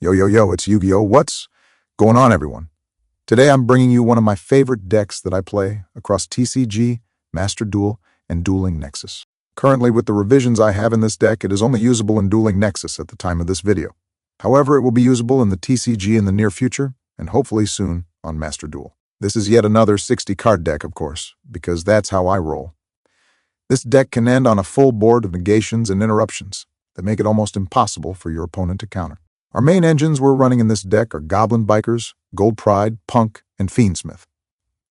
Yo, yo, yo, it's Yu-Gi-Oh! What's going on, everyone? Today I'm bringing you one of my favorite decks that I play across TCG, Master Duel, and Dueling Nexus. Currently, with the revisions I have in this deck, it is only usable in Dueling Nexus at the time of this video. However, it will be usable in the TCG in the near future, and hopefully soon on Master Duel. This is yet another 60-card deck, of course, because that's how I roll. This deck can end on a full board of negations and interruptions that make it almost impossible for your opponent to counter. Our main engines we're running in this deck are Goblin Bikers, Gold Pride, P.U.N.K, and Fiendsmith.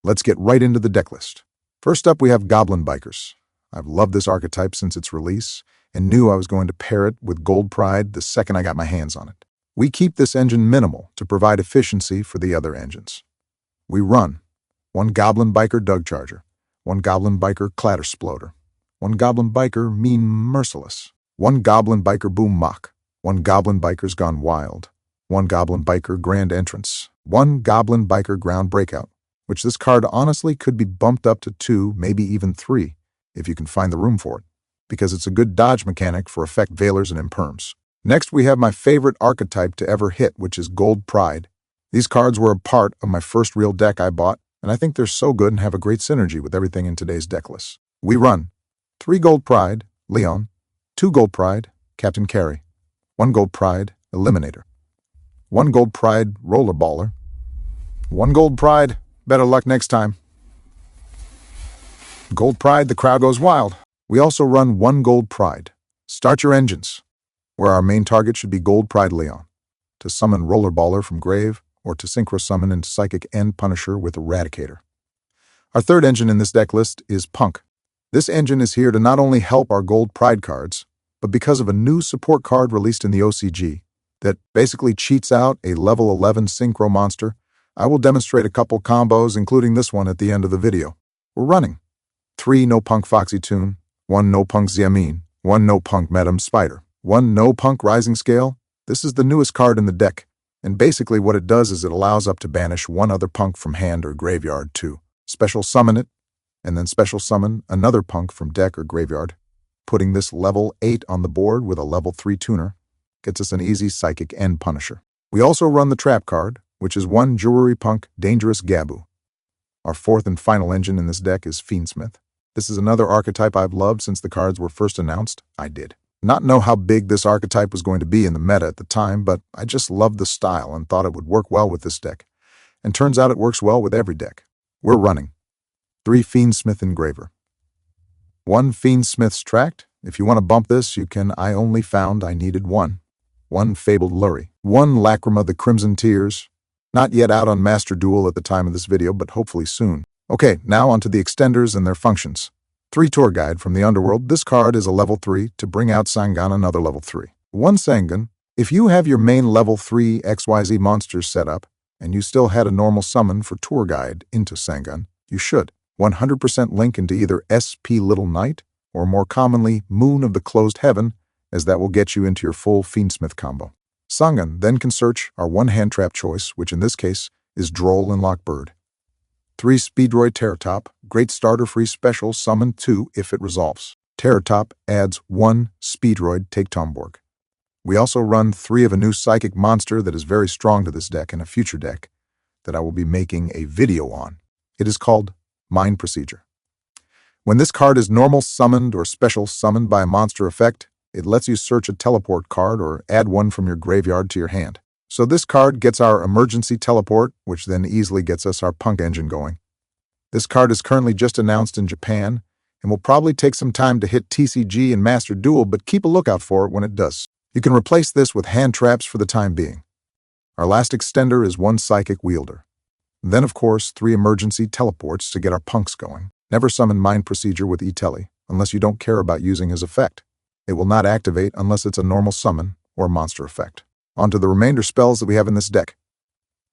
Let's get right into the deck list. First up, we have Goblin Bikers. I've loved this archetype since its release, and knew I was going to pair it with Gold Pride the second I got my hands on it. We keep this engine minimal to provide efficiency for the other engines. We run one Goblin Biker Dug Charger, one Goblin Biker Clattersploder, one Goblin Biker Mean Merciless, one Goblin Biker Boom Mock, one Goblin Biker's Gone Wild, one Goblin Biker Grand Entrance, one Goblin Biker Ground Breakout, which this card honestly could be bumped up to 2, maybe even 3, if you can find the room for it, because it's a good dodge mechanic for effect veilers and imperms. Next, we have my favorite archetype to ever hit, which is Gold Pride. These cards were a part of my first real deck I bought, and I think they're so good and have a great synergy with everything in today's deck list. We run 3 Gold Pride, Leon, 2 Gold Pride, Captain Carry, 1 Gold Pride, Eliminator, 1 Gold Pride, Rollerballer, 1 Gold Pride, better luck next time. Gold Pride, the crowd goes wild. We also run 1 Gold Pride, Start Your Engines, where our main target should be Gold Pride Leon, to summon Rollerballer from grave, or to synchro summon into Psychic End Punisher with Eradicator. Our third engine in this deck list is P.U.N.K. This engine is here to not only help our Gold Pride cards, but because of a new support card released in the OCG that basically cheats out a level 11 synchro monster, I will demonstrate a couple combos, including this one at the end of the video. We're running 3 No P.U.N.K Foxy Toon, 1 No P.U.N.K Xiamin, 1 No P.U.N.K Madam Spider, 1 No P.U.N.K Rising Scale. This is the newest card in the deck, and basically what it does is it allows up to banish 1 other P.U.N.K from hand or graveyard to special summon it, and then special summon another P.U.N.K from deck or graveyard. Putting this level 8 on the board with a level 3 tuner gets us an easy Psychic End Punisher. We also run the Trap card, which is 1 Jewelry P.U.N.K Dangerous Gabu. Our fourth and final engine in this deck is Fiendsmith. This is another archetype I've loved since the cards were first announced. I did not know how big this archetype was going to be in the meta at the time, but I just loved the style and thought it would work well with this deck. And turns out it works well with every deck. We're running 3 Fiendsmith Engraver, 1 Fiendsmith's Tract. If you want to bump this, you can. I only found I needed 1 Fabled Lurie, 1 Lacrima the Crimson Tears, not yet out on Master Duel at the time of this video, but hopefully soon. Okay, now onto the extenders and their functions. 3 Tour Guide from the Underworld. This card is a level 3 to bring out Sangan another level 3. 1 Sangan. If you have your main level 3 XYZ monsters set up, and you still had a normal summon for Tour Guide into Sangan, you should 100% link into either SP Little Knight, or more commonly Moon of the Closed Heaven, as that will get you into your full Fiendsmith combo. Sangan then can search our 1 hand trap choice, which in this case is Droll and Lockbird. 3 Speedroid Terrortop, great starter free special, summon 2 if it resolves. Terrortop adds 1 Speedroid Take Tomborg. We also run 3 of a new psychic monster that is very strong to this deck and a future deck that I will be making a video on. It is called Mind Procedure. When this card is normal summoned or special summoned by a monster effect, it lets you search a teleport card or add 1 from your graveyard to your hand. So this card gets our emergency teleport, which then easily gets us our P.U.N.K engine going. This card is currently just announced in Japan, and will probably take some time to hit TCG and Master Duel, but keep a lookout for it when it does. You can replace this with hand traps for the time being. Our last extender is 1 Psychic Wielder. Then, of course, 3 emergency teleports to get our P.U.N.Ks going. Never summon Mind Procedure with E-Tele, unless you don't care about using his effect. It will not activate unless it's a normal summon or monster effect. On to the remainder spells that we have in this deck.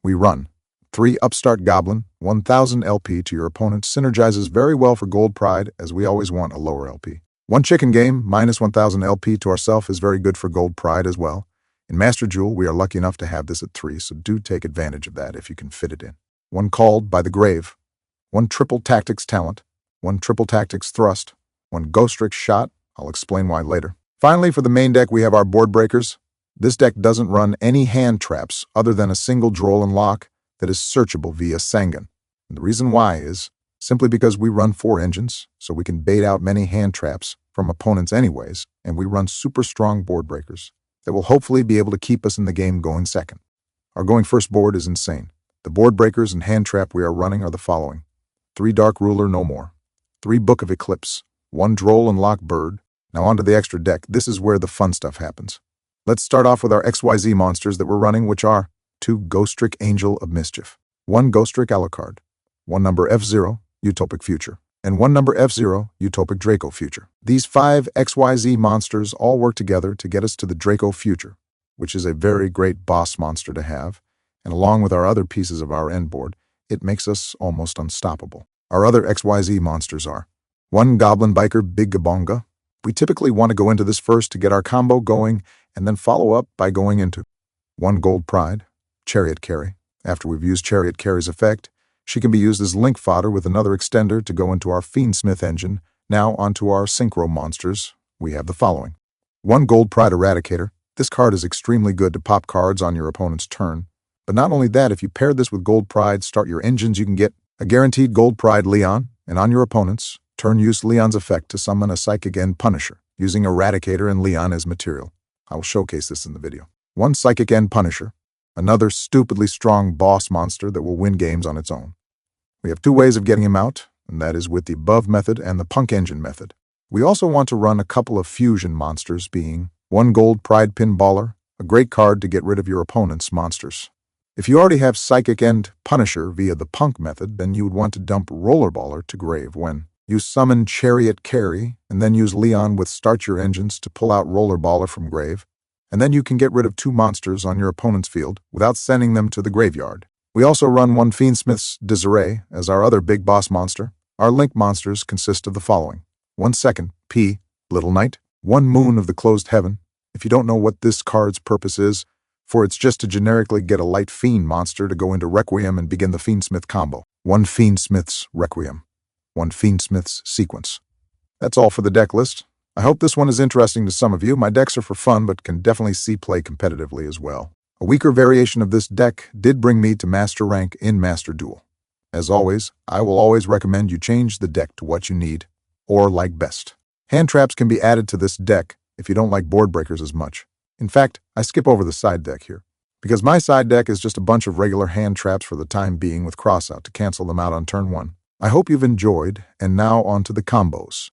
We run 3 Upstart Goblin, 1000 LP to your opponent, synergizes very well for Gold Pride, as we always want a lower LP. 1 Chicken Game, minus 1000 LP to ourself, is very good for Gold Pride as well. In Master Duel, we are lucky enough to have this at 3, so do take advantage of that if you can fit it in. 1 Called by the Grave, 1 Triple Tactics Talent, 1 Triple Tactics Thrust, 1 Ghost Trick Shot. I'll explain why later. Finally, for the main deck, we have our board breakers. This deck doesn't run any hand traps other than a single Droll and Lock that is searchable via Sangan. And the reason why is simply because we run 4 engines, so we can bait out many hand traps from opponents anyways, and we run super strong board breakers that will hopefully be able to keep us in the game going second. Our going first board is insane. The board breakers and hand trap we are running are the following: 3 Dark Ruler No More, 3 Book of Eclipse, 1 Droll and Lock Bird. Now onto the extra deck. This is where the fun stuff happens. Let's start off with our XYZ monsters that we're running, which are 2 Ghostrick Angel of Mischief, 1 Ghostrick Alucard, 1 number F0 Utopic Future, and 1 number F0 Utopic Draco Future. These 5 XYZ monsters all work together to get us to the Draco Future, which is a very great boss monster to have, and along with our other pieces of our end board, it makes us almost unstoppable. Our other XYZ monsters are 1 Goblin Biker Big Gabonga. We typically want to go into this first to get our combo going, and then follow up by going into 1 Gold Pride, Chariot Carry. After we've used Chariot Carry's effect, she can be used as link fodder with another extender to go into our Fiendsmith engine. Now onto our Synchro monsters. We have the following: 1 Gold Pride Eradicator. This card is extremely good to pop cards on your opponent's turn. But not only that, if you pair this with Gold Pride, start your engines, you can get a guaranteed Gold Pride Leon, and on your opponent's turn, use Leon's effect to summon a Psychic End Punisher, using Eradicator and Leon as material. I will showcase this in the video. 1 Psychic End Punisher, another stupidly strong boss monster that will win games on its own. We have 2 ways of getting him out, and that is with the above method and the Punk Engine method. We also want to run a couple of fusion monsters, being 1 Gold Pride Pinballer, a great card to get rid of your opponent's monsters. If you already have Psychic End Punisher via the Punk method, then you would want to dump Rollerballer to grave when you summon Chariot Carry, and then use Leon with Start Your Engines to pull out Rollerballer from grave, and then you can get rid of 2 monsters on your opponent's field without sending them to the graveyard. We also run 1 Fiendsmith's Disarray as our other big boss monster. Our link monsters consist of the following: 1 Second P, Little Knight, 1 Moon of the Closed Heaven. If you don't know what this card's purpose is, for it's just to generically get a light Fiend monster to go into Requiem and begin the Fiendsmith combo. 1 Fiendsmith's Requiem, 1 Fiendsmith's Sequence. That's all for the deck list. I hope this one is interesting to some of you. My decks are for fun, but can definitely see play competitively as well. A weaker variation of this deck did bring me to Master Rank in Master Duel. As always, I will always recommend you change the deck to what you need, or like best. Hand traps can be added to this deck if you don't like board breakers as much. In fact, I skip over the side deck here, because my side deck is just a bunch of regular hand traps for the time being with crossout to cancel them out on turn 1. I hope you've enjoyed, and now on to the combos.